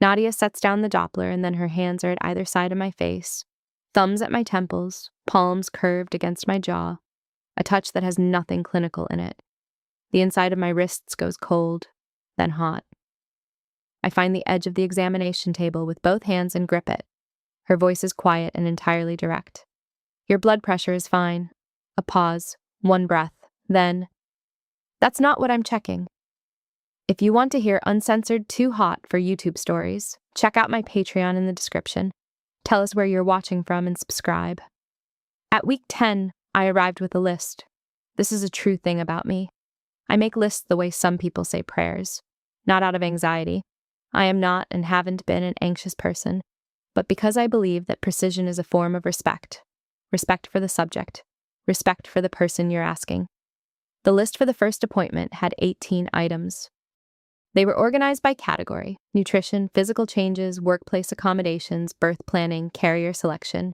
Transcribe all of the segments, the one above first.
Nadia sets down the Doppler, and then her hands are at either side of my face, thumbs at my temples, palms curved against my jaw, a touch that has nothing clinical in it. The inside of my wrists goes cold, then hot. I find the edge of the examination table with both hands and grip it. Her voice is quiet and entirely direct. Your blood pressure is fine. A pause, one breath, then, that's not what I'm checking. If you want to hear uncensored too hot for YouTube stories, check out my Patreon in the description. Tell us where you're watching from and subscribe. At week 10, I arrived with a list. This is a true thing about me. I make lists the way some people say prayers, not out of anxiety. I am not and haven't been an anxious person, but because I believe that precision is a form of respect. Respect for the subject. Respect for the person you're asking. The list for the first appointment had 18 items. They were organized by category: nutrition, physical changes, workplace accommodations, birth planning, carrier selection.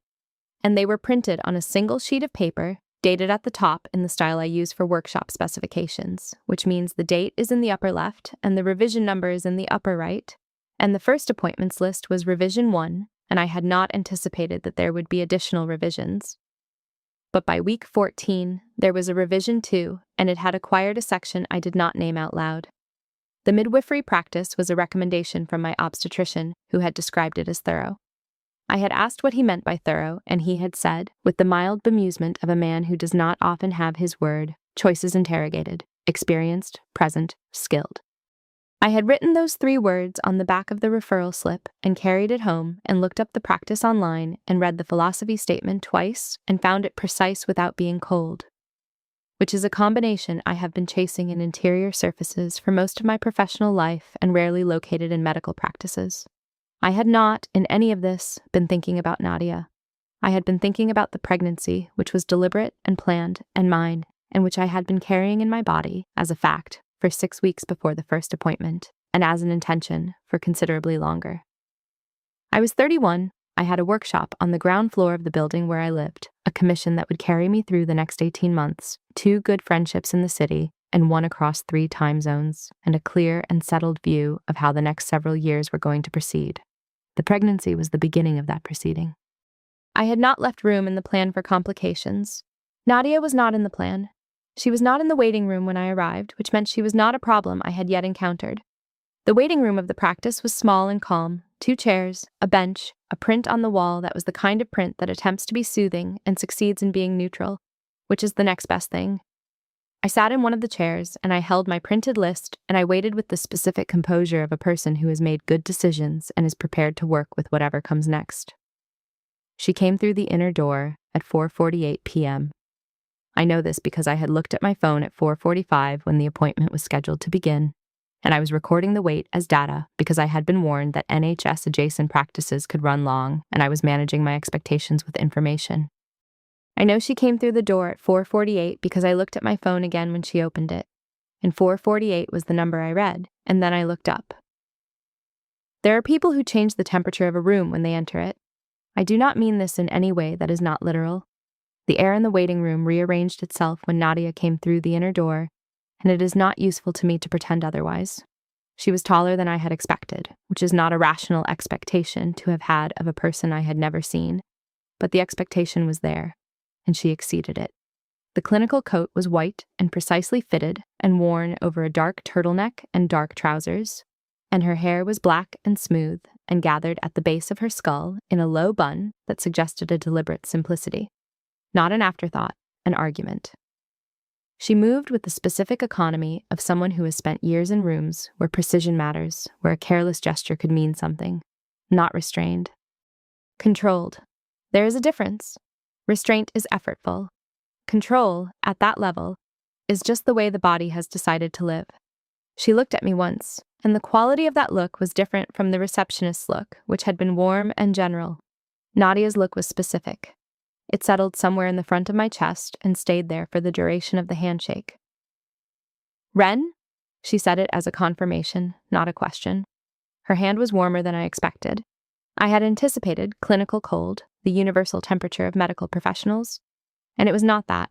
And they were printed on a single sheet of paper, dated at the top in the style I use for workshop specifications, which means the date is in the upper left and the revision number is in the upper right. And the first appointments list was revision 1, and I had not anticipated that there would be additional revisions. But by week 14, there was a revision 2, and it had acquired a section I did not name out loud. The midwifery practice was a recommendation from my obstetrician, who had described it as thorough. I had asked what he meant by thorough, and he had said, with the mild bemusement of a man who does not often have his word, choices interrogated, experienced, present, skilled. I had written those 3 words on the back of the referral slip and carried it home and looked up the practice online and read the philosophy statement twice and found it precise without being cold, which is a combination I have been chasing in interior surfaces for most of my professional life and rarely located in medical practices. I had not, in any of this, been thinking about Nadia. I had been thinking about the pregnancy, which was deliberate and planned and mine, and which I had been carrying in my body, as a fact, for 6 weeks before the first appointment, and as an intention for considerably longer. I was 31. I had a workshop on the ground floor of the building where I lived, a commission that would carry me through the next 18 months, 2 good friendships in the city, and 1 across 3 time zones, and a clear and settled view of how the next several years were going to proceed. The pregnancy was the beginning of that proceeding. I had not left room in the plan for complications. Nadia was not in the plan. She was not in the waiting room when I arrived, which meant she was not a problem I had yet encountered. The waiting room of the practice was small and calm: 2 chairs, a bench, a print on the wall that was the kind of print that attempts to be soothing and succeeds in being neutral, which is the next best thing. I sat in one of the chairs, and I held my printed list, and I waited with the specific composure of a person who has made good decisions and is prepared to work with whatever comes next. She came through the inner door at 4:48 p.m. I know this because I had looked at my phone at 4:45 when the appointment was scheduled to begin, and I was recording the wait as data because I had been warned that NHS-adjacent practices could run long, and I was managing my expectations with information. I know she came through the door at 4:48 because I looked at my phone again when she opened it, and 4:48 was the number I read, and then I looked up. There are people who change the temperature of a room when they enter it. I do not mean this in any way that is not literal. The air in the waiting room rearranged itself when Nadia came through the inner door, and it is not useful to me to pretend otherwise. She was taller than I had expected, which is not a rational expectation to have had of a person I had never seen, but the expectation was there, and she exceeded it. The clinical coat was white and precisely fitted and worn over a dark turtleneck and dark trousers, and her hair was black and smooth and gathered at the base of her skull in a low bun that suggested a deliberate simplicity. Not an afterthought, an argument. She moved with the specific economy of someone who has spent years in rooms where precision matters, where a careless gesture could mean something. Not restrained. Controlled. There is a difference. Restraint is effortful. Control, at that level, is just the way the body has decided to live. She looked at me once, and the quality of that look was different from the receptionist's look, which had been warm and general. Nadia's look was specific. It settled somewhere in the front of my chest and stayed there for the duration of the handshake. "Ren?" She said it as a confirmation, not a question. Her hand was warmer than I expected. I had anticipated clinical cold, the universal temperature of medical professionals, and it was not that.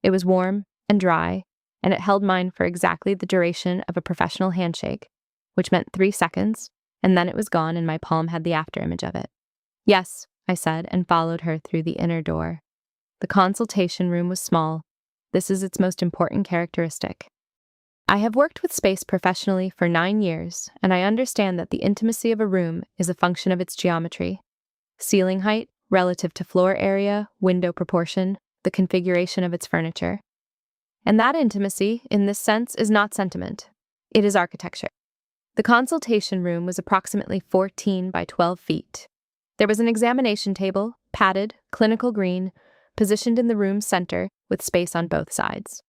It was warm and dry, and it held mine for exactly the duration of a professional handshake, which meant 3 seconds, and then it was gone and my palm had the afterimage of it. "Yes," I said, and followed her through the inner door. The consultation room was small. This is its most important characteristic. I have worked with space professionally for 9 years, and I understand that the intimacy of a room is a function of its geometry. Ceiling height, relative to floor area, window proportion, the configuration of its furniture. And that intimacy, in this sense, is not sentiment. It is architecture. The consultation room was approximately 14 by 12 feet. There was an examination table, padded, clinical green, positioned in the room's center, with space on both sides.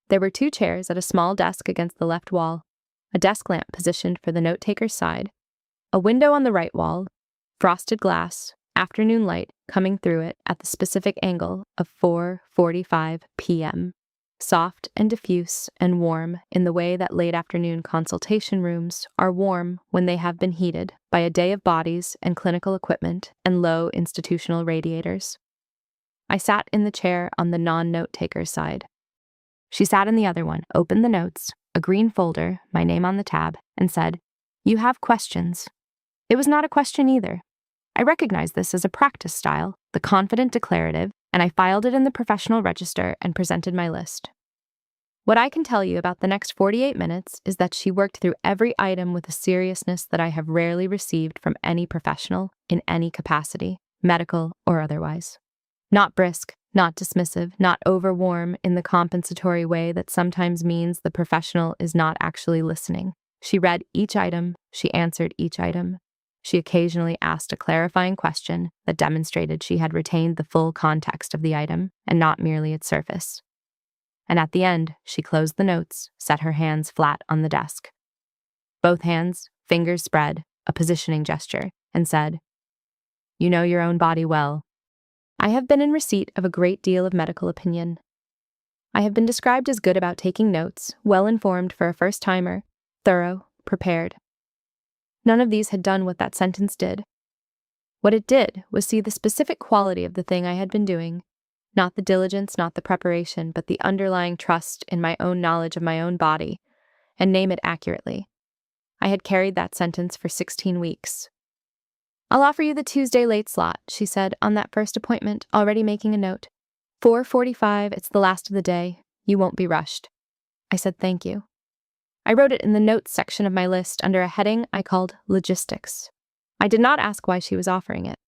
There were 2 chairs at a small desk against the left wall, a desk lamp positioned for the note-taker's side, a window on the right wall, frosted glass, afternoon light coming through it at the specific angle of 4:45 p.m., soft and diffuse and warm in the way that late afternoon consultation rooms are warm when they have been heated by a day of bodies and clinical equipment and low institutional radiators. I sat in the chair on the non-note taker's side. She sat in the other one, opened the notes, a green folder, my name on the tab, and said, "You have questions." It was not a question either. I recognized this as a practice style, the confident declarative, and I filed it in the professional register and presented my list. What I can tell you about the next 48 minutes is that she worked through every item with a seriousness that I have rarely received from any professional in any capacity, medical or otherwise. Not brisk, not dismissive, not overwarm in the compensatory way that sometimes means the professional is not actually listening. She read each item, she answered each item. She occasionally asked a clarifying question that demonstrated she had retained the full context of the item and not merely its surface. And at the end, she closed the notes, set her hands flat on the desk. Both hands, fingers spread, a positioning gesture, and said, "You know your own body well." I have been in receipt of a great deal of medical opinion. I have been described as good about taking notes, well-informed for a first-timer, thorough, prepared. None of these had done what that sentence did. What it did was see the specific quality of the thing I had been doing, not the diligence, not the preparation, but the underlying trust in my own knowledge of my own body, and name it accurately. I had carried that sentence for 16 weeks. "I'll offer you the Tuesday late slot," she said on that first appointment, already making a note. 4:45, it's the last of the day. You won't be rushed. I said thank you. I wrote it in the notes section of my list under a heading I called Logistics. I did not ask why she was offering it.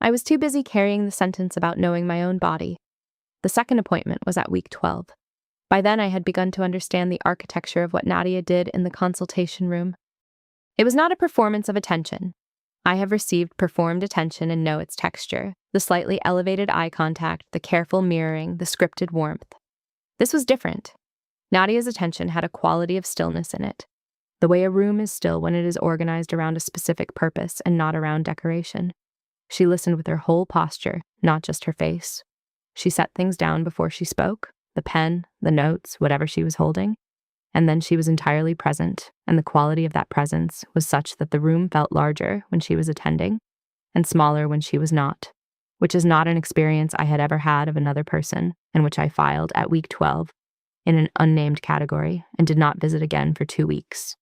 I was too busy carrying the sentence about knowing my own body. The second appointment was at week 12. By then I had begun to understand the architecture of what Nadia did in the consultation room. It was not a performance of attention. I have received performed attention and know its texture, the slightly elevated eye contact, the careful mirroring, the scripted warmth. This was different. Nadia's attention had a quality of stillness in it, the way a room is still when it is organized around a specific purpose and not around decoration. She listened with her whole posture, not just her face. She set things down before she spoke, the pen, the notes, whatever she was holding, and then she was entirely present, and the quality of that presence was such that the room felt larger when she was attending, and smaller when she was not, which is not an experience I had ever had of another person, and which I filed at week 12 in an unnamed category and did not visit again for 2 weeks.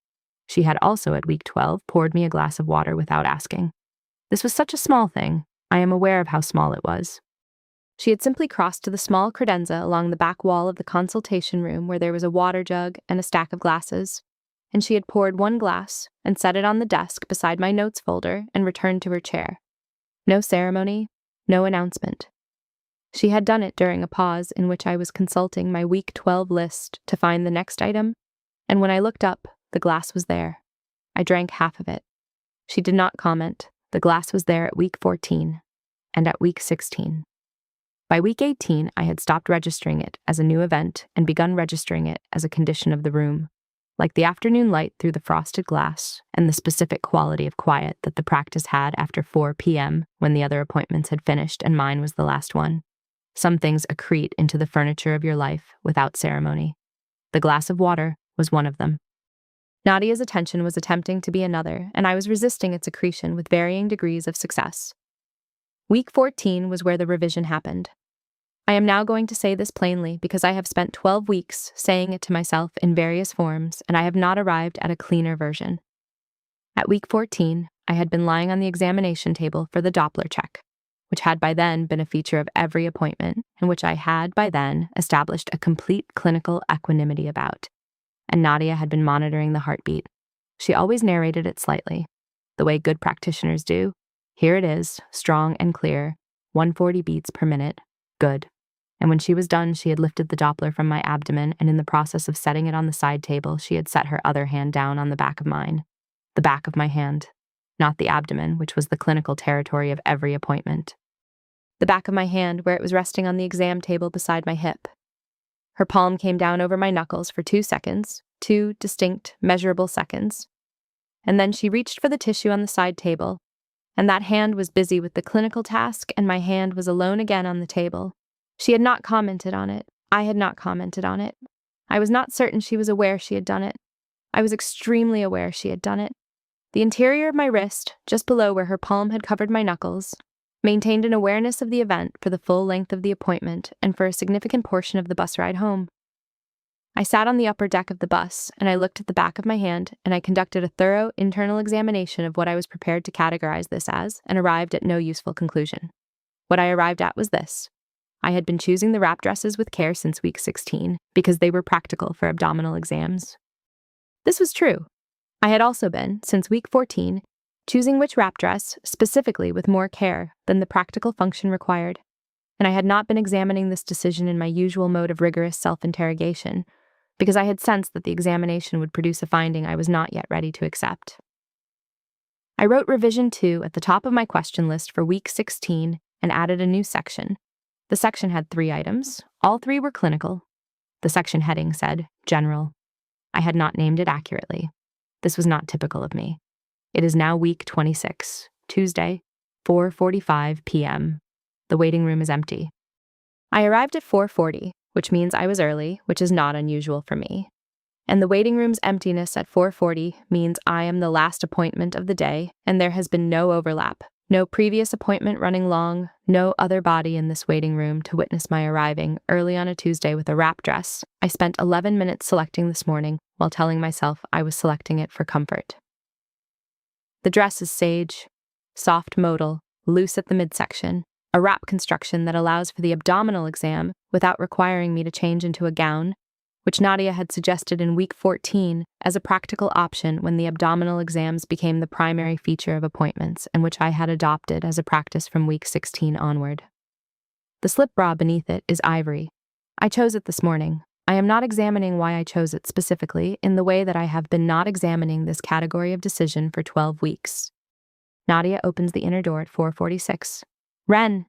She had also at week 12 poured me a glass of water without asking. This was such a small thing. I am aware of how small it was. She had simply crossed to the small credenza along the back wall of the consultation room where there was a water jug and a stack of glasses, and she had poured one glass and set it on the desk beside my notes folder and returned to her chair. No ceremony, no announcement. She had done it during a pause in which I was consulting my week 12 list to find the next item, and when I looked up, the glass was there. I drank half of it. She did not comment. The glass was there at week 14, and at week 16. By week 18, I had stopped registering it as a new event and begun registering it as a condition of the room, like the afternoon light through the frosted glass and the specific quality of quiet that the practice had after 4 p.m. when the other appointments had finished and mine was the last one. Some things accrete into the furniture of your life without ceremony. The glass of water was one of them. Nadia's attention was attempting to be another, and I was resisting its accretion with varying degrees of success. Week 14 was where the revision happened. I am now going to say this plainly because I have spent 12 weeks saying it to myself in various forms, and I have not arrived at a cleaner version. At week 14, I had been lying on the examination table for the Doppler check, which had by then been a feature of every appointment and which I had by then established a complete clinical equanimity about. And Nadia had been monitoring the heartbeat. She always narrated it slightly, the way good practitioners do. Here it is, strong and clear, 140 beats per minute. Good. And when she was done, she had lifted the Doppler from my abdomen, and in the process of setting it on the side table, she had set her other hand down on the back of mine. The back of my hand, not the abdomen, which was the clinical territory of every appointment. The back of my hand, where it was resting on the exam table beside my hip. Her palm came down over my knuckles for 2 seconds, 2 distinct, measurable seconds. And then she reached for the tissue on the side table, and that hand was busy with the clinical task, and my hand was alone again on the table. She had not commented on it. I had not commented on it. I was not certain she was aware she had done it. I was extremely aware she had done it. The interior of my wrist, just below where her palm had covered my knuckles, maintained an awareness of the event for the full length of the appointment and for a significant portion of the bus ride home. I sat on the upper deck of the bus, and I looked at the back of my hand, and I conducted a thorough internal examination of what I was prepared to categorize this as, and arrived at no useful conclusion. What I arrived at was this. I had been choosing the wrap dresses with care since week 16, because they were practical for abdominal exams. This was true. I had also been, since week 14, choosing which wrap dress, specifically with more care than the practical function required, and I had not been examining this decision in my usual mode of rigorous self-interrogation, because I had sensed that the examination would produce a finding I was not yet ready to accept. I wrote Revision 2 at the top of my question list for week 16 and added a new section. The section had 3 items. All 3 were clinical. The section heading said, General. I had not named it accurately. This was not typical of me. It is now week 26, Tuesday, 4:45 p.m. The waiting room is empty. I arrived at 4:40, which means I was early, which is not unusual for me. And the waiting room's emptiness at 4:40 means I am the last appointment of the day, and there has been no overlap, no previous appointment running long, no other body in this waiting room to witness my arriving early on a Tuesday with a wrap dress I spent 11 minutes selecting this morning while telling myself I was selecting it for comfort. The dress is sage, soft modal, loose at the midsection, a wrap construction that allows for the abdominal exam without requiring me to change into a gown, which Nadia had suggested in week 14 as a practical option when the abdominal exams became the primary feature of appointments, and which I had adopted as a practice from week 16 onward. The slip bra beneath it is ivory. I chose it this morning. I am not examining why I chose it specifically in the way that I have been not examining this category of decision for 12 weeks. Nadia opens the inner door at 4:46. Ren!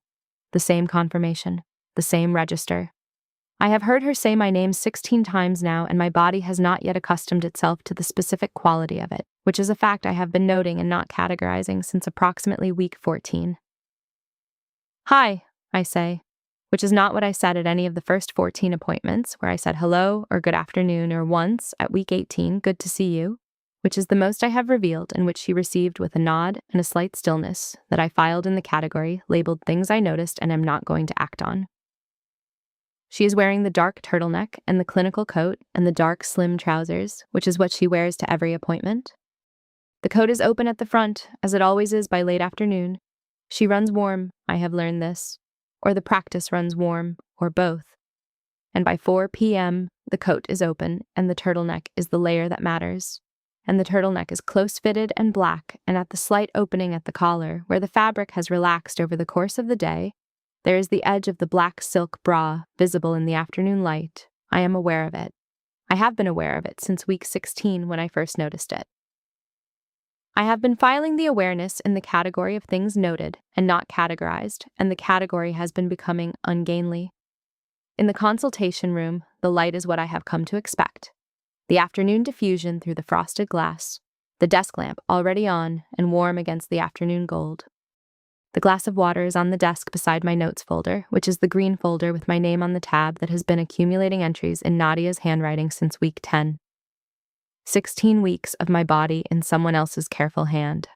The same confirmation, the same register. I have heard her say my name 16 times now, and my body has not yet accustomed itself to the specific quality of it, which is a fact I have been noting and not categorizing since approximately week 14. Hi, I say, which is not what I said at any of the first 14 appointments, where I said hello or good afternoon, or once, at week 18, good to see you, which is the most I have revealed, and which she received with a nod and a slight stillness that I filed in the category labeled things I noticed and am not going to act on. She is wearing the dark turtleneck and the clinical coat and the dark slim trousers, which is what she wears to every appointment. The coat is open at the front, as it always is by late afternoon. She runs warm, I have learned this, or the practice runs warm, or both. And by 4 p.m., the coat is open, and the turtleneck is the layer that matters. And the turtleneck is close-fitted and black, and at the slight opening at the collar, where the fabric has relaxed over the course of the day, there is the edge of the black silk bra visible in the afternoon light. I am aware of it. I have been aware of it since week 16 when I first noticed it. I have been filing the awareness in the category of things noted and not categorized, and the category has been becoming ungainly. In the consultation room, the light is what I have come to expect. The afternoon diffusion through the frosted glass, the desk lamp already on and warm against the afternoon gold. The glass of water is on the desk beside my notes folder, which is the green folder with my name on the tab that has been accumulating entries in Nadia's handwriting since week 10. 16 weeks of my body in someone else's careful hand.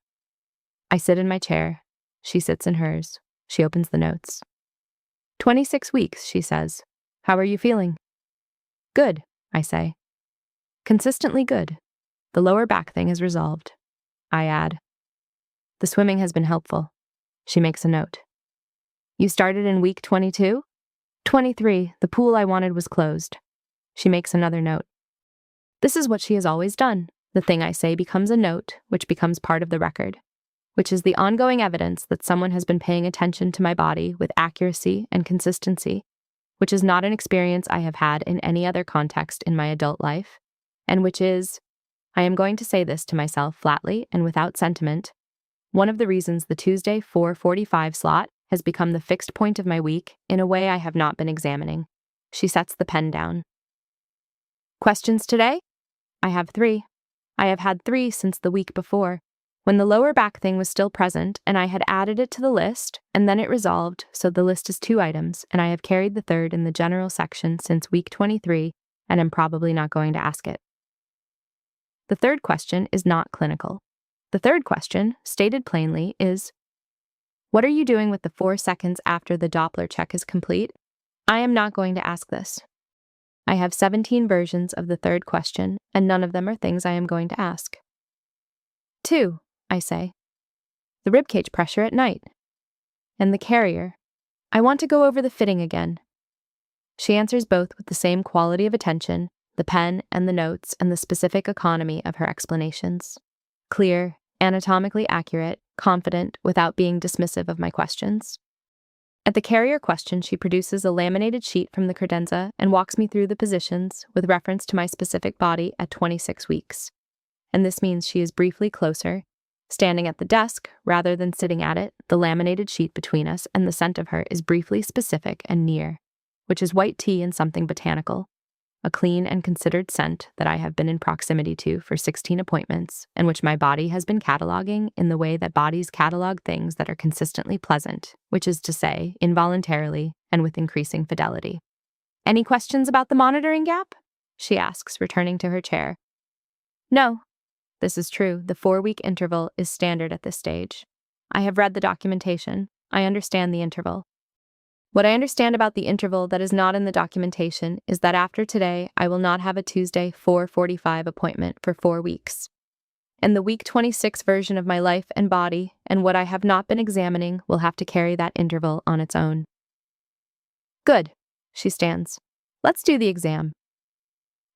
I sit in my chair. She sits in hers. She opens the notes. 26 weeks, she says. How are you feeling? Good, I say. Consistently good. The lower back thing is resolved. I add. The swimming has been helpful. She makes a note. You started in week 22? 23, the pool I wanted was closed. She makes another note. This is what she has always done. The thing I say becomes a note, which becomes part of the record, which is the ongoing evidence that someone has been paying attention to my body with accuracy and consistency, which is not an experience I have had in any other context in my adult life, and which is, I am going to say this to myself flatly and without sentiment, one of the reasons the Tuesday 4:45 slot has become the fixed point of my week in a way I have not been examining. She sets the pen down. Questions today? I have 3. I have had 3 since the week before, when the lower back thing was still present and I had added it to the list, and then it resolved, so the list is 2 items, and I have carried the third in the general section since week 23, and am probably not going to ask it. The third question is not clinical. The third question, stated plainly, is, what are you doing with the 4 seconds after the Doppler check is complete? I am not going to ask this. I have 17 versions of the third question, and none of them are things I am going to ask. 2, I say. The ribcage pressure at night. And the carrier. I want to go over the fitting again. She answers both with the same quality of attention, the pen and the notes, and the specific economy of her explanations. Clear, anatomically accurate, confident, without being dismissive of my questions. At the carrier question, she produces a laminated sheet from the credenza and walks me through the positions with reference to my specific body at 26 weeks. And this means she is briefly closer, standing at the desk rather than sitting at it. The laminated sheet between us and the scent of her is briefly specific and near, which is white tea and something botanical, a clean and considered scent that I have been in proximity to for 16 appointments, and which my body has been cataloging in the way that bodies catalog things that are consistently pleasant, which is to say, involuntarily and with increasing fidelity. Any questions about the monitoring gap? She asks, returning to her chair. No. This is true. The 4-week interval is standard at this stage. I have read the documentation. I understand the interval. What I understand about the interval that is not in the documentation is that after today, I will not have a Tuesday 4:45 appointment for 4 weeks. And the week 26 version of my life and body and what I have not been examining will have to carry that interval on its own. Good. She stands. Let's do the exam.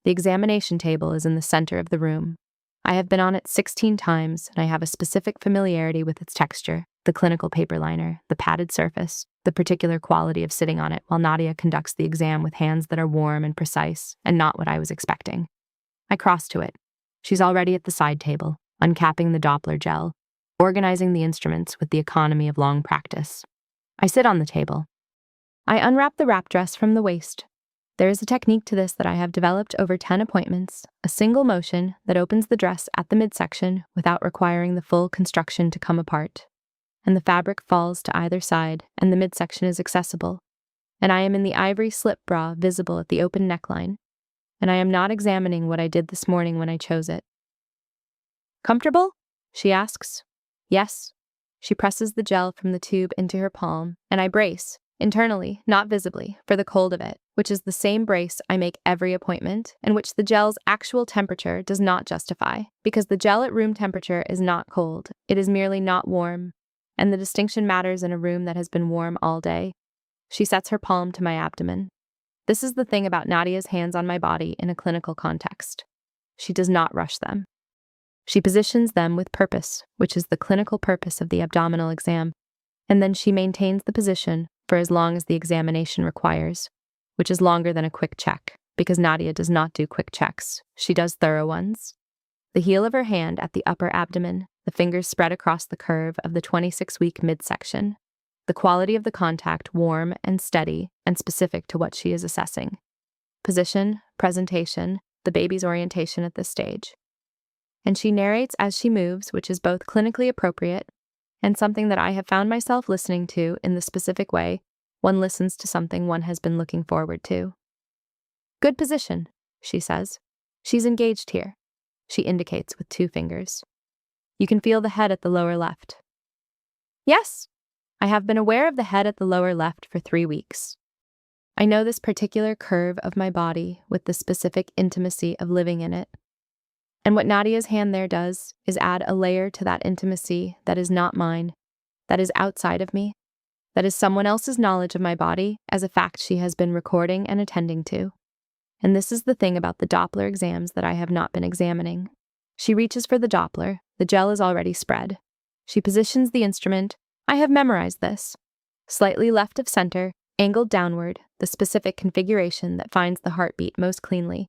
The examination table is in the center of the room. I have been on it 16 times, and I have a specific familiarity with its texture, the clinical paper liner, the padded surface, the particular quality of sitting on it while Nadia conducts the exam with hands that are warm and precise, and not what I was expecting. I cross to it. She's already at the side table, uncapping the Doppler gel, organizing the instruments with the economy of long practice. I sit on the table. I unwrap the wrap dress from the waist. There is a technique to this that I have developed over 10 appointments, a single motion that opens the dress at the midsection without requiring the full construction to come apart. And the fabric falls to either side, and the midsection is accessible. And I am in the ivory slip bra visible at the open neckline. And I am not examining what I did this morning when I chose it. Comfortable? She asks. Yes. She presses the gel from the tube into her palm, and I brace, internally, not visibly, for the cold of it, which is the same brace I make every appointment, and which the gel's actual temperature does not justify, because the gel at room temperature is not cold, it is merely not warm, and the distinction matters in a room that has been warm all day. She sets her palm to my abdomen. This is the thing about Nadia's hands on my body in a clinical context. She does not rush them. She positions them with purpose, which is the clinical purpose of the abdominal exam, and then she maintains the position for as long as the examination requires, which is longer than a quick check, because Nadia does not do quick checks. She does thorough ones. The heel of her hand at the upper abdomen, the fingers spread across the curve of the 26-week midsection, the quality of the contact warm and steady and specific to what she is assessing. Position, presentation, the baby's orientation at this stage. And she narrates as she moves, which is both clinically appropriate and something that I have found myself listening to in the specific way one listens to something one has been looking forward to. Good position, she says. She's engaged here. She indicates with 2 fingers. You can feel the head at the lower left. Yes, I have been aware of the head at the lower left for 3 weeks. I know this particular curve of my body with the specific intimacy of living in it. And what Nadia's hand there does is add a layer to that intimacy that is not mine, that is outside of me, that is someone else's knowledge of my body as a fact she has been recording and attending to. And this is the thing about the Doppler exams that I have not been examining. She reaches for the Doppler. The gel is already spread. She positions the instrument. I have memorized this. Slightly left of center, angled downward, the specific configuration that finds the heartbeat most cleanly.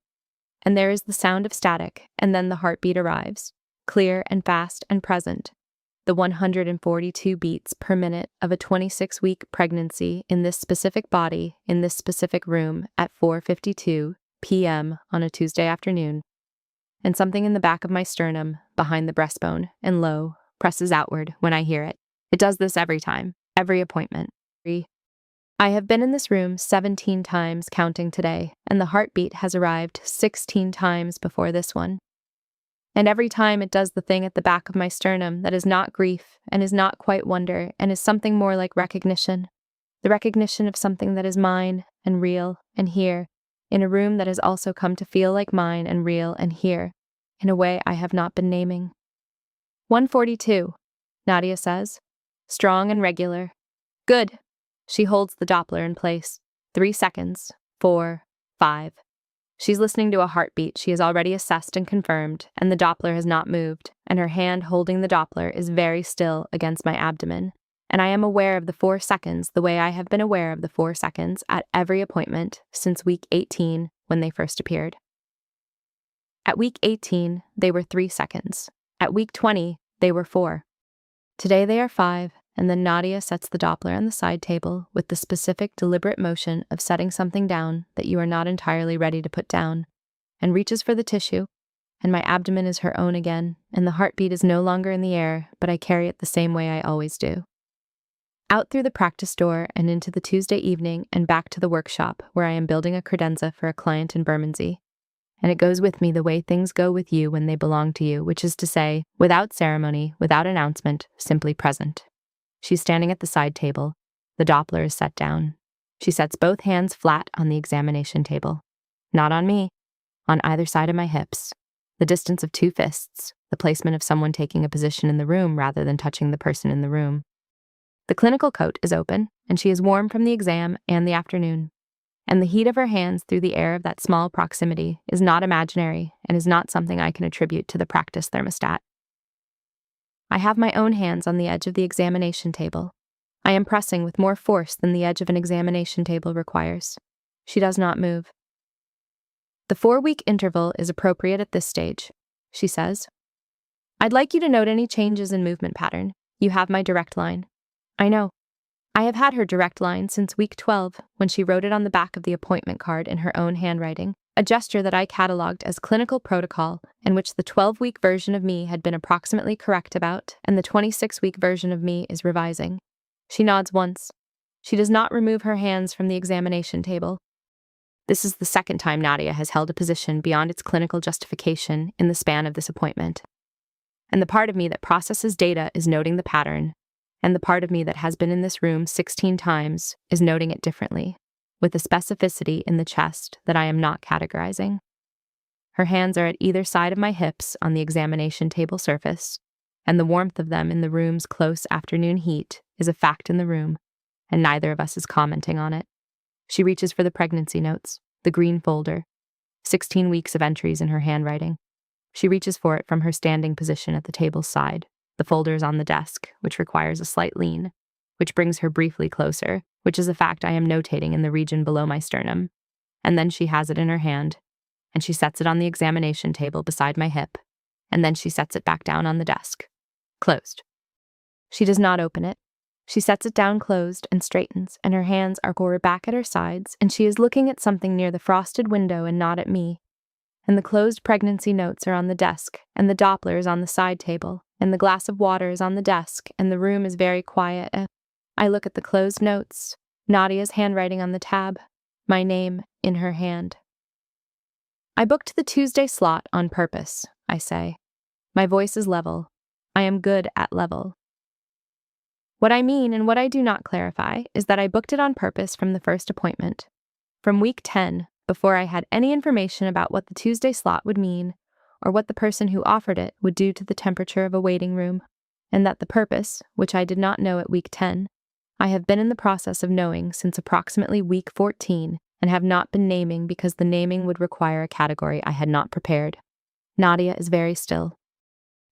And there is the sound of static, and then the heartbeat arrives, clear and fast and present. The 142 beats per minute of a 26-week pregnancy in this specific body, in this specific room at 4:52 p.m. on a Tuesday afternoon. And something in the back of my sternum, behind the breastbone, and low, presses outward when I hear it. It does this every time, every appointment. I have been in this room 17 times counting today, and the heartbeat has arrived 16 times before this one. And every time it does the thing at the back of my sternum that is not grief and is not quite wonder and is something more like recognition. The recognition of something that is mine and real and here, in a room that has also come to feel like mine and real and here, in a way I have not been naming. 142, Nadia says. Strong and regular. Good. She holds the Doppler in place. 3 seconds. 4, 5. She's listening to a heartbeat she has already assessed and confirmed, and the Doppler has not moved, and her hand holding the Doppler is very still against my abdomen, and I am aware of the 4 seconds the way I have been aware of the 4 seconds at every appointment since week 18 when they first appeared. At week 18, they were 3 seconds. At week 20, they were 4. Today they are 5, and then Nadia sets the Doppler on the side table with the specific, deliberate motion of setting something down that you are not entirely ready to put down, and reaches for the tissue, and my abdomen is her own again, and the heartbeat is no longer in the air, but I carry it the same way I always do. Out through the practice door and into the Tuesday evening and back to the workshop where I am building a credenza for a client in Bermondsey. And it goes with me the way things go with you when they belong to you, which is to say, without ceremony, without announcement, simply present. She's standing at the side table. The Doppler is set down. She sets both hands flat on the examination table. Not on me, on either side of my hips. The distance of 2 fists, the placement of someone taking a position in the room rather than touching the person in the room. The clinical coat is open, and she is warm from the exam and the afternoon. And the heat of her hands through the air of that small proximity is not imaginary and is not something I can attribute to the practice thermostat. I have my own hands on the edge of the examination table. I am pressing with more force than the edge of an examination table requires. She does not move. The 4-week interval is appropriate at this stage, she says. I'd like you to note any changes in movement pattern. You have my direct line. I know. I have had her direct line since week 12, when she wrote it on the back of the appointment card in her own handwriting, a gesture that I catalogued as clinical protocol, and which the 12-week version of me had been approximately correct about, and the 26-week version of me is revising. She nods once. She does not remove her hands from the examination table. This is the second time Nadia has held a position beyond its clinical justification in the span of this appointment. And the part of me that processes data is noting the pattern, and the part of me that has been in this room 16 times is noting it differently, with a specificity in the chest that I am not categorizing. Her hands are at either side of my hips on the examination table surface, and the warmth of them in the room's close afternoon heat is a fact in the room, and neither of us is commenting on it. She reaches for the pregnancy notes, the green folder, 16 weeks of entries in her handwriting. She reaches for it from her standing position at the table's side. The folder is on the desk, which requires a slight lean, which brings her briefly closer, which is a fact I am notating in the region below my sternum. And then she has it in her hand, and she sets it on the examination table beside my hip, and then she sets it back down on the desk. Closed. She does not open it. She sets it down closed and straightens, and her hands are forward back at her sides, and she is looking at something near the frosted window and not at me. And the closed pregnancy notes are on the desk, and the Doppler is on the side table, and the glass of water is on the desk, and the room is very quiet. I look at the closed notes, Nadia's handwriting on the tab, my name in her hand. I booked the Tuesday slot on purpose, I say. My voice is level. I am good at level. What I mean and what I do not clarify is that I booked it on purpose from the first appointment. From week 10, before I had any information about what the Tuesday slot would mean, or what the person who offered it would do to the temperature of a waiting room, and that the purpose, which I did not know at week 10, I have been in the process of knowing since approximately week 14 and have not been naming because the naming would require a category I had not prepared. Nadia is very still.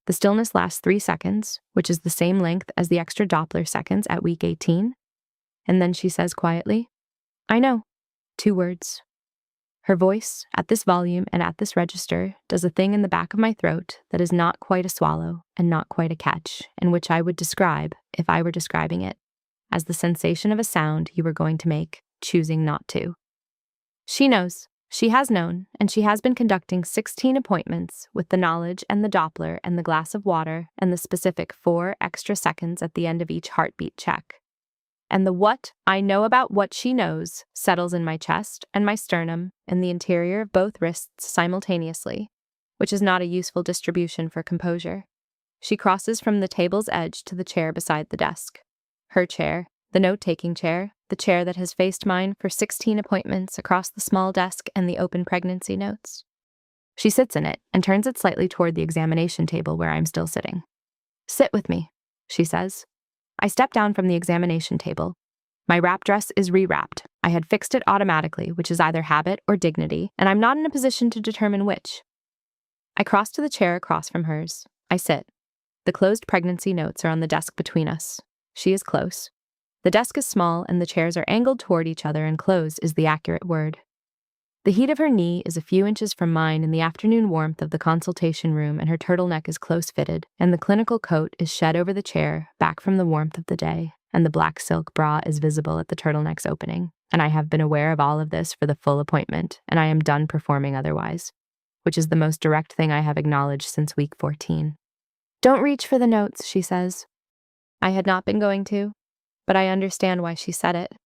The stillness lasts 3 seconds, which is the same length as the extra Doppler seconds at week 18. And then she says quietly, "I know." 2 words. Her voice, at this volume and at this register, does a thing in the back of my throat that is not quite a swallow and not quite a catch, and which I would describe, if I were describing it, as the sensation of a sound you were going to make, choosing not to. She knows. She has known, and she has been conducting 16 appointments with the knowledge and the Doppler and the glass of water and the specific 4 extra seconds at the end of each heartbeat check. And the what I know about what she knows settles in my chest and my sternum and the interior of both wrists simultaneously, which is not a useful distribution for composure. She crosses from the table's edge to the chair beside the desk. Her chair, the note-taking chair, the chair that has faced mine for 16 appointments across the small desk and the open pregnancy notes. She sits in it and turns it slightly toward the examination table where I'm still sitting. "Sit with me," she says. I step down from the examination table. My wrap dress is rewrapped. I had fixed it automatically, which is either habit or dignity, and I'm not in a position to determine which. I cross to the chair across from hers. I sit. The closed pregnancy notes are on the desk between us. She is close. The desk is small and the chairs are angled toward each other, and closed is the accurate word. The heat of her knee is a few inches from mine in the afternoon warmth of the consultation room, and her turtleneck is close-fitted, and the clinical coat is shed over the chair, back from the warmth of the day, and the black silk bra is visible at the turtleneck's opening, and I have been aware of all of this for the full appointment, and I am done performing otherwise, which is the most direct thing I have acknowledged since week 14. "Don't reach for the notes," she says. I had not been going to, but I understand why she said it.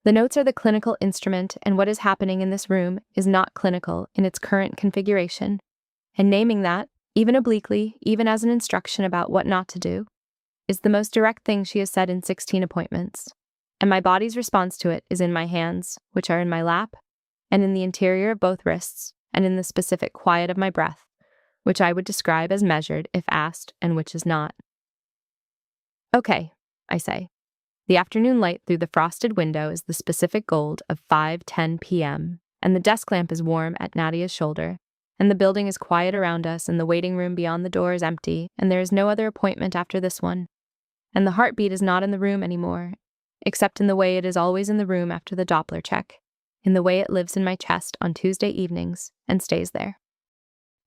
The notes are the clinical instrument, and what is happening in this room is not clinical in its current configuration, and naming that, even obliquely, even as an instruction about what not to do, is the most direct thing she has said in 16 appointments, and my body's response to it is in my hands, which are in my lap, and in the interior of both wrists, and in the specific quiet of my breath, which I would describe as measured if asked, and which is not. "Okay," I say. The afternoon light through the frosted window is the specific gold of 5:10 p.m., and the desk lamp is warm at Nadia's shoulder, and the building is quiet around us, and the waiting room beyond the door is empty, and there is no other appointment after this one. And the heartbeat is not in the room anymore, except in the way it is always in the room after the Doppler check, in the way it lives in my chest on Tuesday evenings and stays there.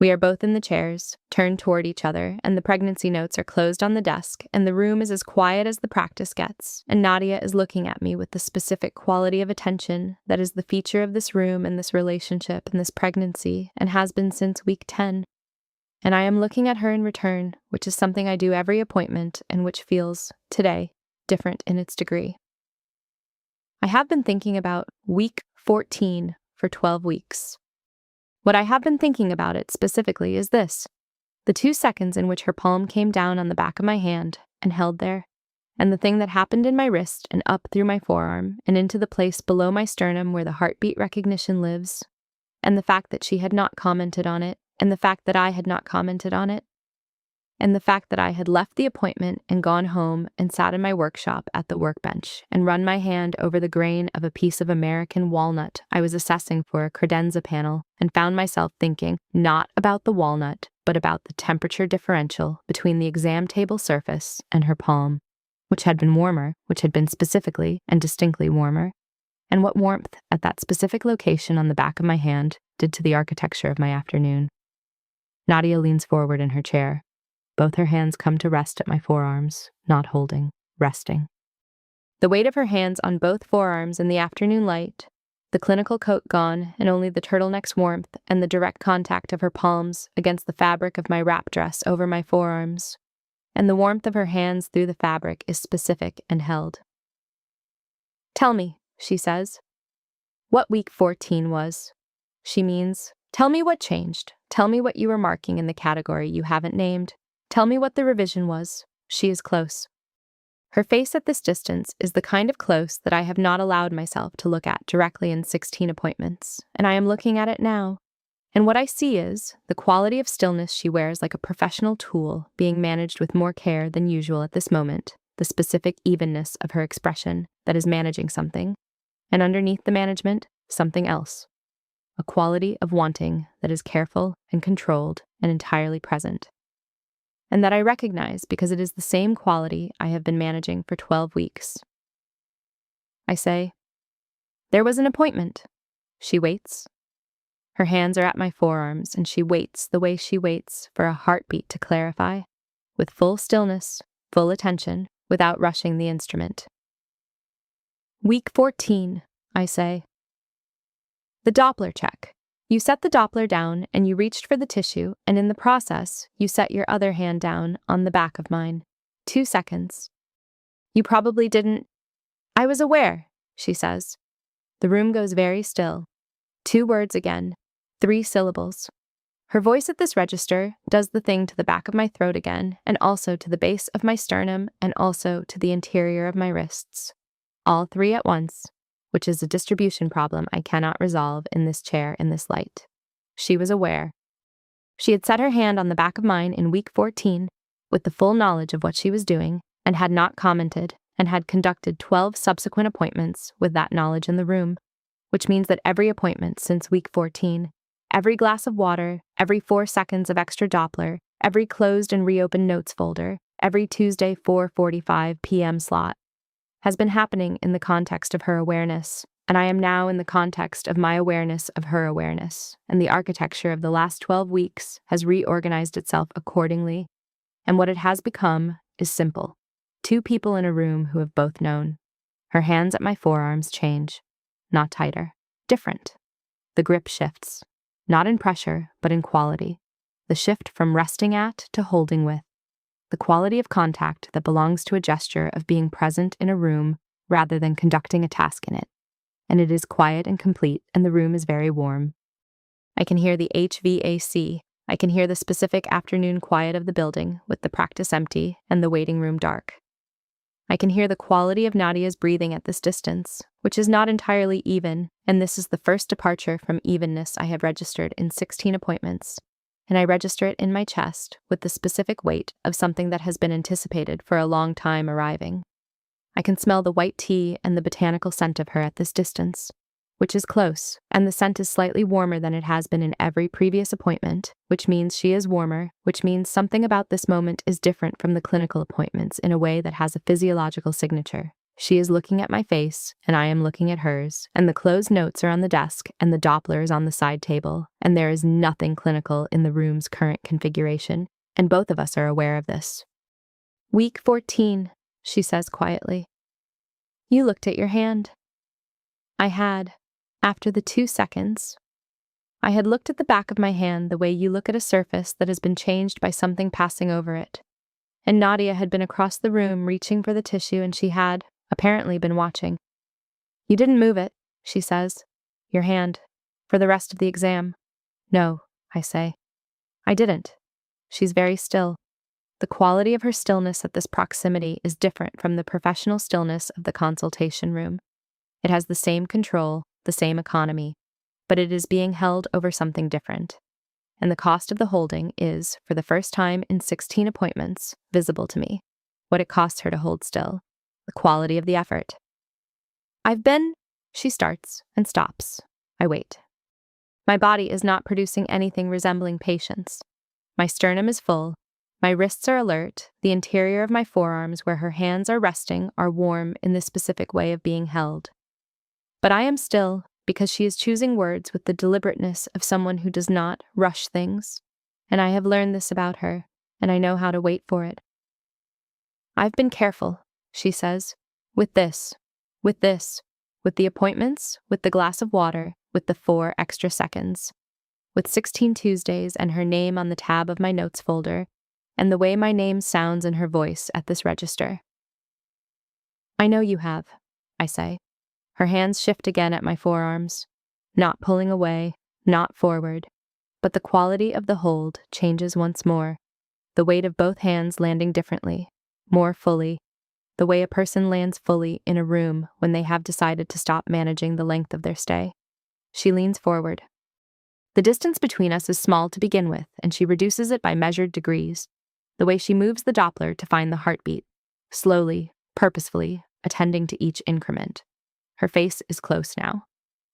We are both in the chairs, turned toward each other, and the pregnancy notes are closed on the desk, and the room is as quiet as the practice gets, and Nadia is looking at me with the specific quality of attention that is the feature of this room and this relationship and this pregnancy, and has been since week 10. And I am looking at her in return, which is something I do every appointment, and which feels, today, different in its degree. I have been thinking about week 14 for 12 weeks. What I have been thinking about it specifically is this: the 2 seconds in which her palm came down on the back of my hand and held there, and the thing that happened in my wrist and up through my forearm and into the place below my sternum where the heartbeat recognition lives, and the fact that she had not commented on it, and the fact that I had not commented on it, and the fact that I had left the appointment and gone home and sat in my workshop at the workbench and run my hand over the grain of a piece of American walnut I was assessing for a credenza panel, and found myself thinking not about the walnut, but about the temperature differential between the exam table surface and her palm, which had been warmer, which had been specifically and distinctly warmer, and what warmth at that specific location on the back of my hand did to the architecture of my afternoon. Nadia leans forward in her chair. Both her hands come to rest at my forearms, not holding, resting. The weight of her hands on both forearms in the afternoon light, the clinical coat gone, and only the turtleneck's warmth and the direct contact of her palms against the fabric of my wrap dress over my forearms, and the warmth of her hands through the fabric is specific and held. "Tell me," she says, "what week 14 was." She means, tell me what changed. Tell me what you were marking in the category you haven't named. Tell me what the revision was. She is close. Her face at this distance is the kind of close that I have not allowed myself to look at directly in 16 appointments, and I am looking at it now. And what I see is the quality of stillness she wears like a professional tool being managed with more care than usual at this moment, the specific evenness of her expression that is managing something, and underneath the management, something else. A quality of wanting that is careful and controlled and entirely present. And that I recognize because it is the same quality I have been managing for 12 weeks. I say, "There was an appointment." She waits. Her hands are at my forearms, and she waits the way she waits for a heartbeat to clarify, with full stillness, full attention, without rushing the instrument. Week 14, I say. The Doppler check. You set the Doppler down and you reached for the tissue, and in the process, you set your other hand down on the back of mine. 2 seconds. You probably didn't. I was aware, she says. The room goes very still. 2 words again. 3 syllables. Her voice at this register does the thing to the back of my throat again, and also to the base of my sternum, and also to the interior of my wrists. All 3 at once, which is a distribution problem I cannot resolve in this chair in this light. She was aware. She had set her hand on the back of mine in week 14, with the full knowledge of what she was doing, and had not commented, and had conducted 12 subsequent appointments with that knowledge in the room, which means that every appointment since week 14, every glass of water, every 4 seconds of extra Doppler, every closed and reopened notes folder, every Tuesday 4:45 p.m. slot, has been happening in the context of her awareness, and I am now in the context of my awareness of her awareness, and the architecture of the last 12 weeks has reorganized itself accordingly, and what it has become is simple. 2 people in a room who have both known. Her hands at my forearms change, not tighter, different. The grip shifts. Not in pressure, but in quality. The shift from resting at to holding with. The quality of contact that belongs to a gesture of being present in a room rather than conducting a task in it. And it is quiet and complete, and the room is very warm. I can hear the HVAC. I can hear the specific afternoon quiet of the building, with the practice empty and the waiting room dark. I can hear the quality of Nadia's breathing at this distance, which is not entirely even, and this is the first departure from evenness I have registered in 16 appointments, and I register it in my chest with the specific weight of something that has been anticipated for a long time arriving. I can smell the white tea and the botanical scent of her at this distance, which is close, and the scent is slightly warmer than it has been in every previous appointment, which means she is warmer, which means something about this moment is different from the clinical appointments in a way that has a physiological signature. She is looking at my face, and I am looking at hers, and the closed notes are on the desk, and the Doppler is on the side table, and there is nothing clinical in the room's current configuration, and both of us are aware of this. Week 14, she says quietly. You looked at your hand. I had. After the 2 seconds, I had looked at the back of my hand the way you look at a surface that has been changed by something passing over it. And Nadia had been across the room reaching for the tissue, and she had, apparently, been watching. You didn't move it, she says. Your hand. For the rest of the exam. No, I say. I didn't. She's very still. The quality of her stillness at this proximity is different from the professional stillness of the consultation room. It has the same control, the same economy, but it is being held over something different. And the cost of the holding is, for the first time in 16 appointments, visible to me. What it costs her to hold still. The quality of the effort. She starts and stops. I wait. My body is not producing anything resembling patience. My sternum is full. My wrists are alert. The interior of my forearms, where her hands are resting, are warm in this specific way of being held. But I am still, because she is choosing words with the deliberateness of someone who does not rush things, and I have learned this about her, and I know how to wait for it. I've been careful, she says, with the appointments, with the glass of water, with the 4 extra seconds, with 16 Tuesdays and her name on the tab of my notes folder, and the way my name sounds in her voice at this register. I know you have, I say. Her hands shift again at my forearms, not pulling away, not forward, but the quality of the hold changes once more, the weight of both hands landing differently, more fully, the way a person lands fully in a room when they have decided to stop managing the length of their stay. She leans forward. The distance between us is small to begin with, and she reduces it by measured degrees. The way she moves the Doppler to find the heartbeat, slowly, purposefully, attending to each increment. Her face is close now.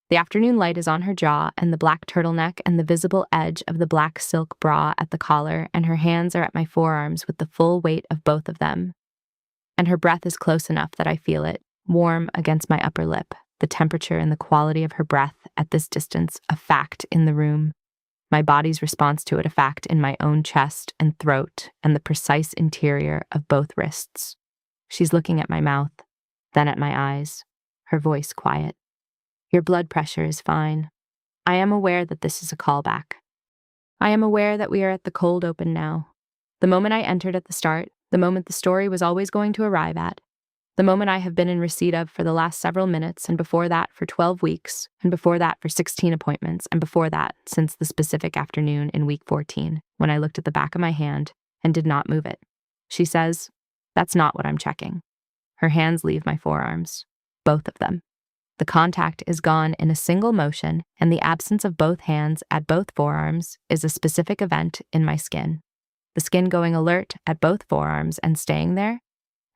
The afternoon light is on her jaw and the black turtleneck and the visible edge of the black silk bra at the collar, and her hands are at my forearms with the full weight of both of them. And her breath is close enough that I feel it, warm against my upper lip, the temperature and the quality of her breath at this distance a fact in the room. My body's response to it a fact in my own chest and throat and the precise interior of both wrists. She's looking at my mouth, then at my eyes, her voice quiet. Your blood pressure is fine. I am aware that this is a callback. I am aware that we are at the cold open now. The moment I entered at the start, the moment the story was always going to arrive at, the moment I have been in receipt of for the last several minutes, and before that for 12 weeks, and before that for 16 appointments, and before that since the specific afternoon in week 14, when I looked at the back of my hand and did not move it. She says, "That's not what I'm checking." Her hands leave my forearms, both of them. The contact is gone in a single motion, and the absence of both hands at both forearms is a specific event in my skin. The skin going alert at both forearms and staying there,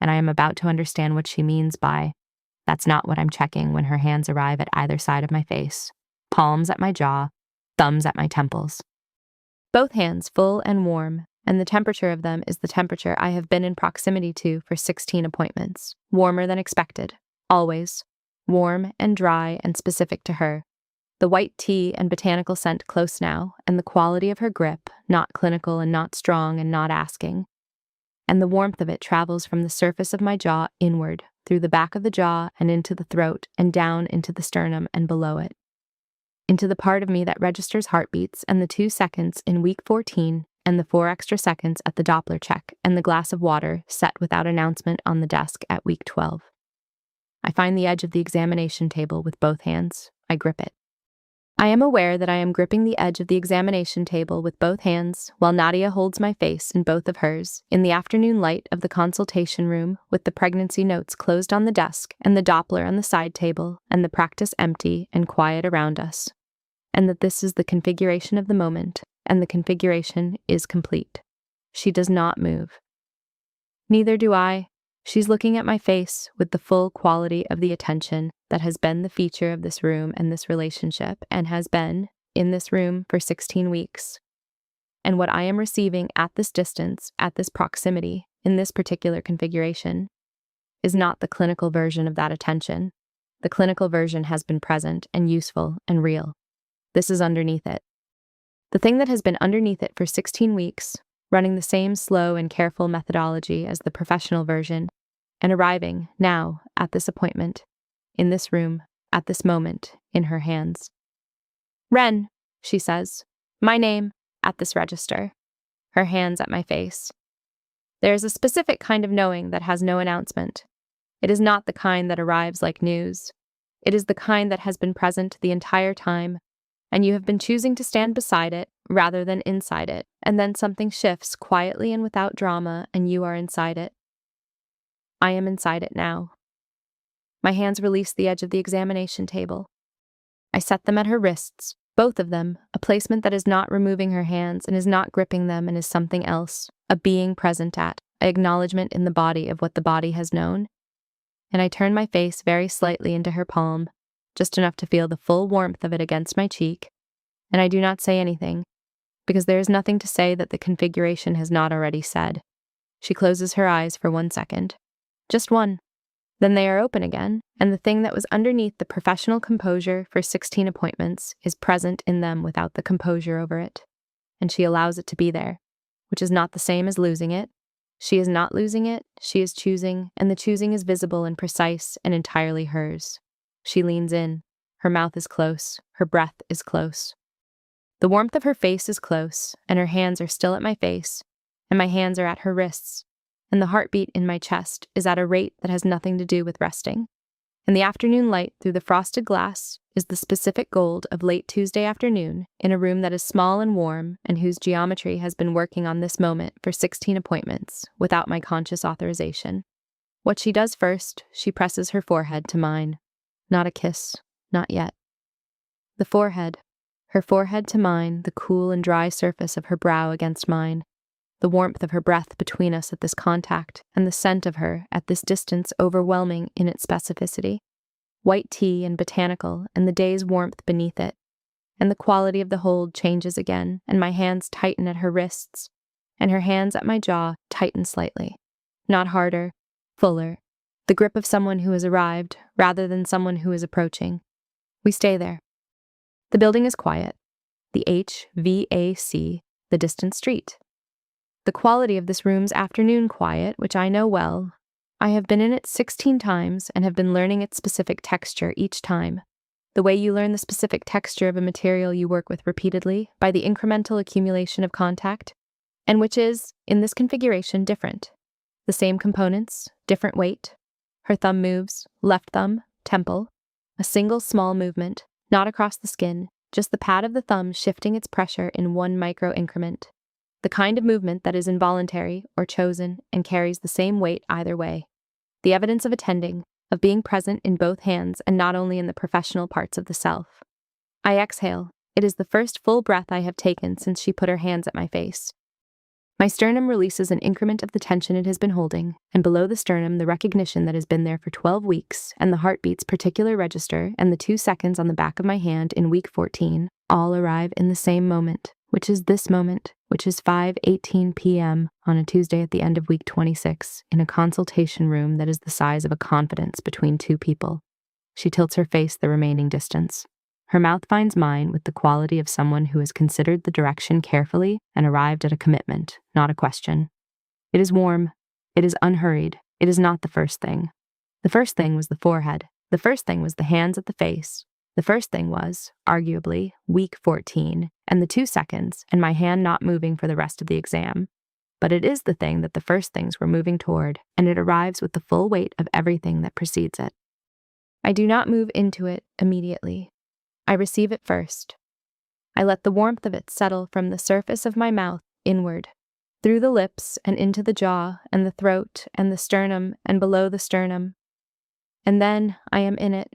and I am about to understand what she means by, "That's not what I'm checking," when her hands arrive at either side of my face, palms at my jaw, thumbs at my temples. Both hands full and warm, and the temperature of them is the temperature I have been in proximity to for 16 appointments, warmer than expected, always. Warm and dry and specific to her. The white tea and botanical scent close now, and the quality of her grip, not clinical and not strong and not asking. And the warmth of it travels from the surface of my jaw inward, through the back of the jaw and into the throat and down into the sternum and below it. Into the part of me that registers heartbeats and the 2 seconds in week 14 and the 4 extra seconds at the Doppler check and the glass of water set without announcement on the desk at week 12. I find the edge of the examination table with both hands. I grip it. I am aware that I am gripping the edge of the examination table with both hands while Nadia holds my face in both of hers in the afternoon light of the consultation room with the pregnancy notes closed on the desk and the Doppler on the side table and the practice empty and quiet around us. And that this is the configuration of the moment, and the configuration is complete. She does not move. Neither do I. She's looking at my face with the full quality of the attention that has been the feature of this room and this relationship, and has been in this room for 16 weeks. And what I am receiving at this distance, at this proximity, in this particular configuration, is not the clinical version of that attention. The clinical version has been present and useful and real. This is underneath it. The thing that has been underneath it for 16 weeks, running the same slow and careful methodology as the professional version, and arriving, now, at this appointment, in this room, at this moment, in her hands. "Ren," she says, "my name, at this register." Her hands at my face. There is a specific kind of knowing that has no announcement. It is not the kind that arrives like news. It is the kind that has been present the entire time, and you have been choosing to stand beside it rather than inside it, and then something shifts quietly and without drama, and you are inside it. I am inside it now. My hands release the edge of the examination table. I set them at her wrists, both of them, a placement that is not removing her hands and is not gripping them and is something else, a being present at, an acknowledgement in the body of what the body has known. And I turn my face very slightly into her palm, just enough to feel the full warmth of it against my cheek, and I do not say anything, because there is nothing to say that the configuration has not already said. She closes her eyes for 1 second. Just one. Then they are open again, and the thing that was underneath the professional composure for 16 appointments is present in them without the composure over it. And she allows it to be there, which is not the same as losing it. She is not losing it, she is choosing, and the choosing is visible and precise and entirely hers. She leans in. Her mouth is close. Her breath is close. The warmth of her face is close, and her hands are still at my face, and my hands are at her wrists, and the heartbeat in my chest is at a rate that has nothing to do with resting. And the afternoon light through the frosted glass is the specific gold of late Tuesday afternoon in a room that is small and warm and whose geometry has been working on this moment for 16 appointments without my conscious authorization. What she does first, she presses her forehead to mine. Not a kiss, not yet. The forehead, her forehead to mine, the cool and dry surface of her brow against mine, the warmth of her breath between us at this contact, and the scent of her at this distance overwhelming in its specificity. White tea and botanical, and the day's warmth beneath it. And the quality of the hold changes again, and my hands tighten at her wrists, and her hands at my jaw tighten slightly. Not harder, fuller. The grip of someone who has arrived, rather than someone who is approaching. We stay there. The building is quiet. The HVAC, the distant street. The quality of this room's afternoon quiet, which I know well. I have been in it 16 times and have been learning its specific texture each time. The way you learn the specific texture of a material you work with repeatedly by the incremental accumulation of contact, and which is, in this configuration, different. The same components, different weight. Her thumb moves, left thumb, temple. A single small movement, not across the skin, just the pad of the thumb shifting its pressure in one micro increment. The kind of movement that is involuntary or chosen and carries the same weight either way. The evidence of attending, of being present in both hands and not only in the professional parts of the self. I exhale. It is the first full breath I have taken since she put her hands at my face. My sternum releases an increment of the tension it has been holding, and below the sternum the recognition that has been there for 12 weeks, and the heartbeat's particular register and the 2 seconds on the back of my hand in week 14 all arrive in the same moment, which is this moment, which is 5:18 p.m. on a Tuesday at the end of week 26, in a consultation room that is the size of a confidence between two people. She tilts her face the remaining distance. Her mouth finds mine with the quality of someone who has considered the direction carefully and arrived at a commitment, not a question. It is warm. It is unhurried. It is not the first thing. The first thing was the forehead. The first thing was the hands at the face. The first thing was, arguably, week 14, and the 2 seconds, and my hand not moving for the rest of the exam. But it is the thing that the first things were moving toward, and it arrives with the full weight of everything that precedes it. I do not move into it immediately. I receive it first. I let the warmth of it settle from the surface of my mouth inward, through the lips and into the jaw and the throat and the sternum and below the sternum. And then I am in it.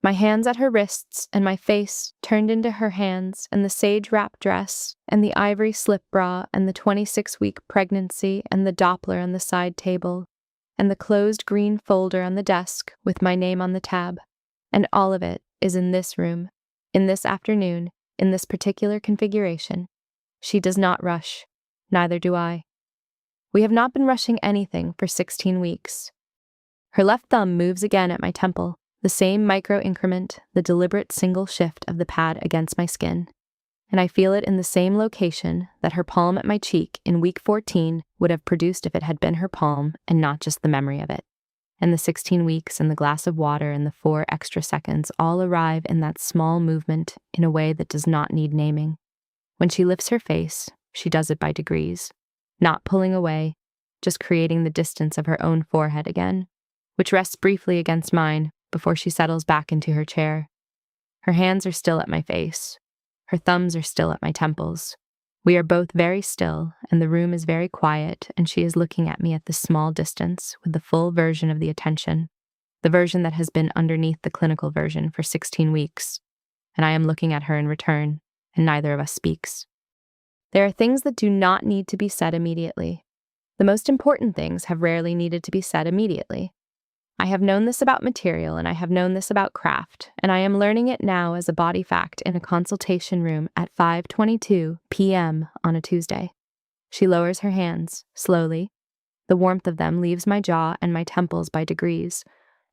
My hands at her wrists and my face turned into her hands and the sage wrap dress and the ivory slip bra and the 26-week pregnancy and the Doppler on the side table and the closed green folder on the desk with my name on the tab. And all of it is in this room, in this afternoon, in this particular configuration. She does not rush. Neither do I. We have not been rushing anything for 16 weeks. Her left thumb moves again at my temple, the same micro increment, the deliberate single shift of the pad against my skin. And I feel it in the same location that her palm at my cheek in week 14 would have produced if it had been her palm and not just the memory of it. And the 16 weeks and the glass of water and the 4 extra seconds all arrive in that small movement in a way that does not need naming. When she lifts her face, she does it by degrees, not pulling away, just creating the distance of her own forehead again, which rests briefly against mine before she settles back into her chair. Her hands are still at my face. Her thumbs are still at my temples. We are both very still, and the room is very quiet, and she is looking at me at this small distance with the full version of the attention, the version that has been underneath the clinical version for 16 weeks, and I am looking at her in return, and neither of us speaks. There are things that do not need to be said immediately. The most important things have rarely needed to be said immediately. I have known this about material and I have known this about craft, and I am learning it now as a body fact in a consultation room at 5:22 p.m. on a Tuesday. She lowers her hands, slowly. The warmth of them leaves my jaw and my temples by degrees,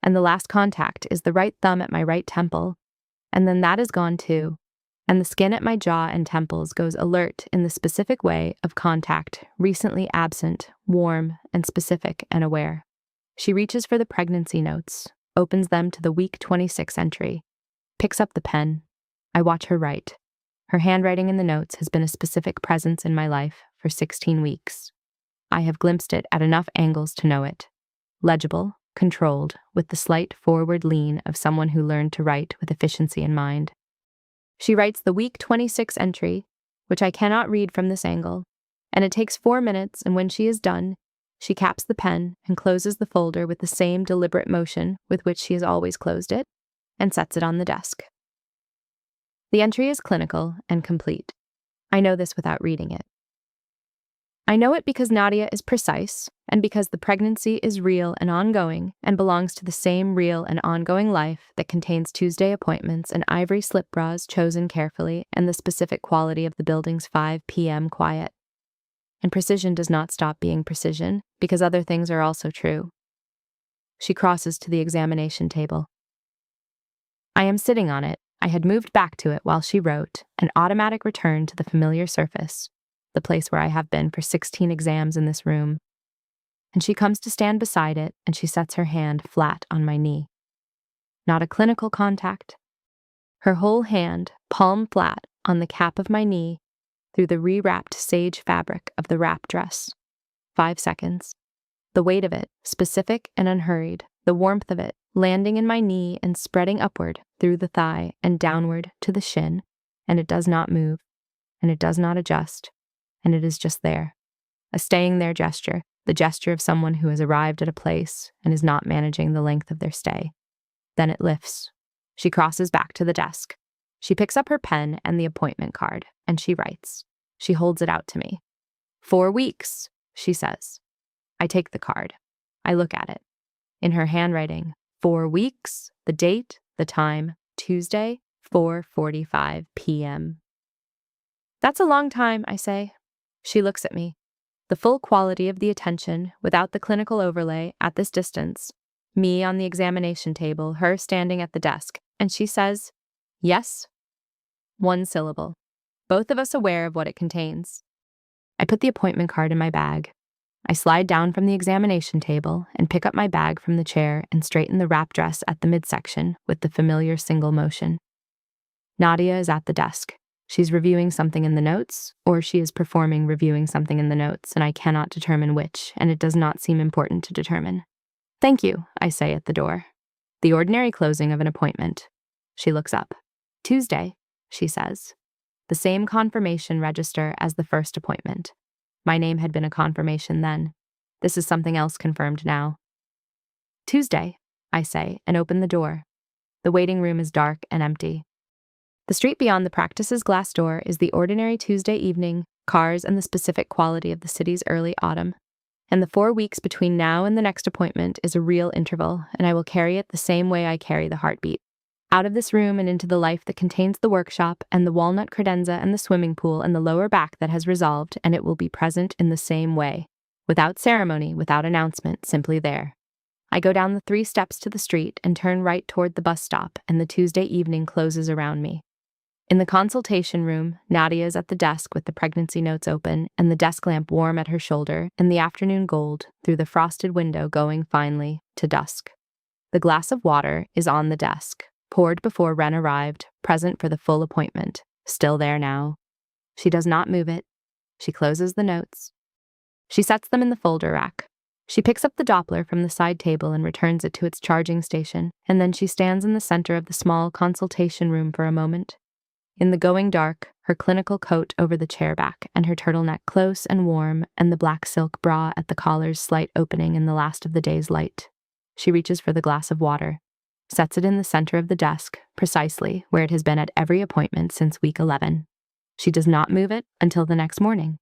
and the last contact is the right thumb at my right temple, and then that is gone too, and the skin at my jaw and temples goes alert in the specific way of contact, recently absent, warm, and specific and aware. She reaches for the pregnancy notes, opens them to the week 26 entry, picks up the pen. I watch her write. Her handwriting in the notes has been a specific presence in my life for 16 weeks. I have glimpsed it at enough angles to know it. Legible, controlled, with the slight forward lean of someone who learned to write with efficiency in mind. She writes the week 26 entry, which I cannot read from this angle, and it takes 4 minutes, and when she is done, she caps the pen and closes the folder with the same deliberate motion with which she has always closed it, and sets it on the desk. The entry is clinical and complete. I know this without reading it. I know it because Nadia is precise, and because the pregnancy is real and ongoing and belongs to the same real and ongoing life that contains Tuesday appointments and ivory slip bras chosen carefully and the specific quality of the building's 5 p.m. quiet. And precision does not stop being precision, because other things are also true. She crosses to the examination table. I am sitting on it. I had moved back to it while she wrote, an automatic return to the familiar surface, the place where I have been for 16 exams in this room. And she comes to stand beside it, and she sets her hand flat on my knee. Not a clinical contact. Her whole hand, palm flat, on the cap of my knee, through the re-wrapped sage fabric of the wrap dress. 5 seconds. The weight of it, specific and unhurried, the warmth of it, landing in my knee and spreading upward through the thigh and downward to the shin, and it does not move, and it does not adjust, and it is just there. A staying there gesture, the gesture of someone who has arrived at a place and is not managing the length of their stay. Then it lifts. She crosses back to the desk. She picks up her pen and the appointment card, and she writes. She holds it out to me. 4 weeks, she says. I take the card. I look at it. In her handwriting, 4 weeks, the date, the time, Tuesday, 4:45 p.m. That's a long time, I say. She looks at me. The full quality of the attention, without the clinical overlay, at this distance. Me on the examination table, her standing at the desk, and she says, yes. 1 syllable. Both of us aware of what it contains. I put the appointment card in my bag. I slide down from the examination table and pick up my bag from the chair and straighten the wrap dress at the midsection with the familiar single motion. Nadia is at the desk. She's reviewing something in the notes, or she is performing reviewing something in the notes, and I cannot determine which, and it does not seem important to determine. Thank you, I say at the door. The ordinary closing of an appointment. She looks up. Tuesday, she says. The same confirmation register as the first appointment. My name had been a confirmation then. This is something else confirmed now. Tuesday, I say, and open the door. The waiting room is dark and empty. The street beyond the practice's glass door is the ordinary Tuesday evening, cars and the specific quality of the city's early autumn. And the 4 weeks between now and the next appointment is a real interval, and I will carry it the same way I carry the heartbeat. Out of this room and into the life that contains the workshop and the walnut credenza and the swimming pool and the lower back that has resolved, and it will be present in the same way. Without ceremony, without announcement, simply there. I go down the 3 steps to the street and turn right toward the bus stop, and the Tuesday evening closes around me. In the consultation room, Nadia is at the desk with the pregnancy notes open and the desk lamp warm at her shoulder and the afternoon gold through the frosted window going finally to dusk. The glass of water is on the desk, poured before Wren arrived, present for the full appointment, still there now. She does not move it. She closes the notes. She sets them in the folder rack. She picks up the Doppler from the side table and returns it to its charging station, and then she stands in the center of the small consultation room for a moment. In the going dark, her clinical coat over the chair back and her turtleneck close and warm and the black silk bra at the collar's slight opening in the last of the day's light. She reaches for the glass of water, sets it in the center of the desk, precisely where it has been at every appointment since week 11. She does not move it until the next morning.